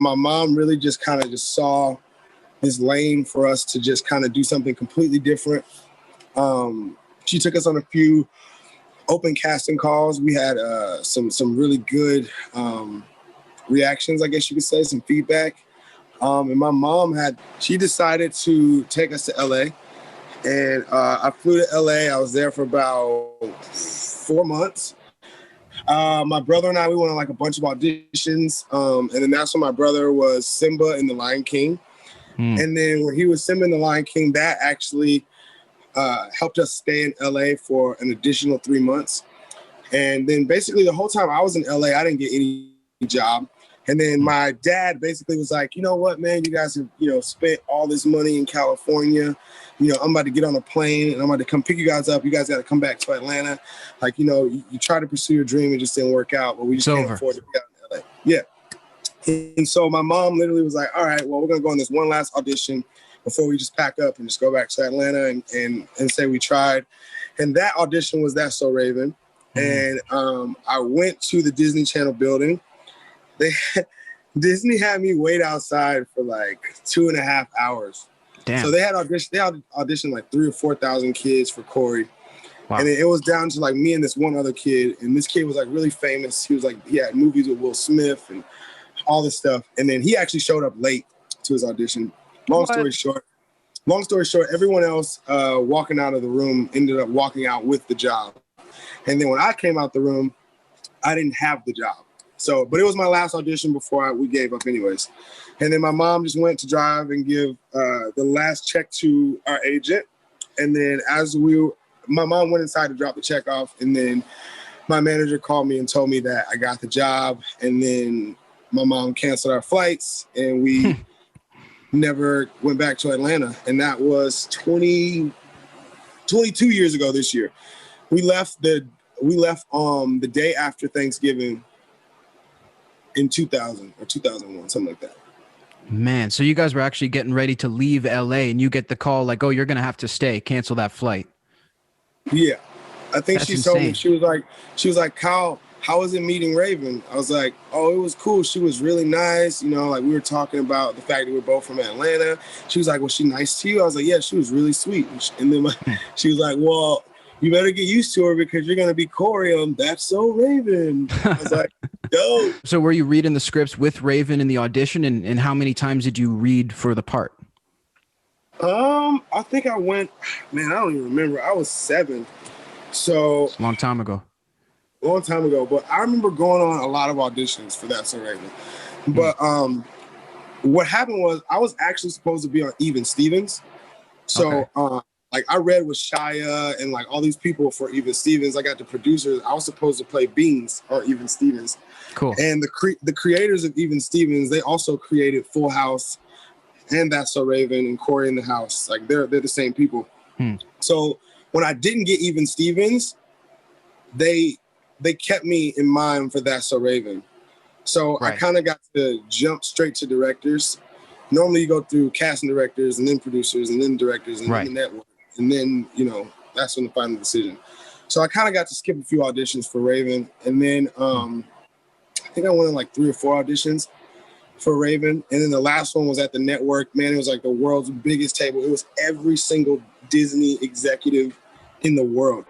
my mom really just kind of just saw this lane for us to just kind of do something completely different. She took us on a few open casting calls. We had some really good reactions, I guess you could say, some feedback. And my mom she decided to take us to LA. And I flew to LA. I was there for about 4 months. My brother and I, we went on like a bunch of auditions. And then that's when my brother was Simba in The Lion King. And then when he was Simba in The Lion King, that actually helped us stay in LA for an additional 3 months. And then basically the whole time I was in LA, I didn't get any job. And then my dad basically was like, you know what, man, you guys have, spent all this money in California. I'm about to get on a plane and I'm about to come pick you guys up. You guys got to come back to Atlanta. Like, you try to pursue your dream. It just didn't work out, but we just can't afford to be out in LA. Yeah. And so my mom literally was like, all right, well, we're going to go on this one last audition before we just pack up and just go back to Atlanta and say we tried. And that audition was That's So Raven. And I went to the Disney Channel building. Disney had me wait outside for like 2.5 hours. Damn. So they had auditioned like 3,000 or 4,000 kids for Corey. Wow. And it was down to like me and this one other kid. And this kid was like really famous. He had movies with Will Smith and all this stuff. And then he actually showed up late to his audition. Long story short, everyone else walking out of the room ended up walking out with the job. And then when I came out the room, I didn't have the job. So, but it was my last audition before we gave up anyways. And then my mom just went to drive and give the last check to our agent. And then my mom went inside to drop the check off. And then my manager called me and told me that I got the job. And then my mom canceled our flights and we never went back to Atlanta. And that was 22 years ago this year. We left the day after Thanksgiving in 2000 or 2001, something like that. Man, so you guys were actually getting ready to leave LA and you get the call like, oh, you're going to have to stay, cancel that flight. Yeah. I think That's she insane. told me, she was like, Kyle, how was it meeting Raven? I was like, oh, it was cool. She was really nice. Like we were talking about the fact that we're both from Atlanta. She was like, was she nice to you? I was like, yeah, she was really sweet. And then she was like, well, you better get used to her because you're going to be Corey on That's So Raven. I was like, yo. So were you reading the scripts with Raven in the audition and how many times did you read for the part? I think I went, man, I don't even remember. I was 7. So It's a long time ago. But I remember going on a lot of auditions for That's So Raven. But what happened was I was actually supposed to be on Even Stevens. So like I read with Shia and like all these people for Even Stevens. I got the producers. I was supposed to play Beans on Even Stevens. Cool. And the creators of Even Stevens, they also created Full House and That's So Raven and Corey in the House. Like they're the same people. So when I didn't get Even Stevens, they kept me in mind for That's So Raven. So I kind of got to jump straight to directors. Normally you go through casting directors and then producers and then directors and then the network. And then, that's when the final decision. So I kind of got to skip a few auditions for Raven. And then I think I went on like 3 or 4 auditions for Raven. And then the last one was at the network. Man, it was like the world's biggest table. It was every single Disney executive in the world.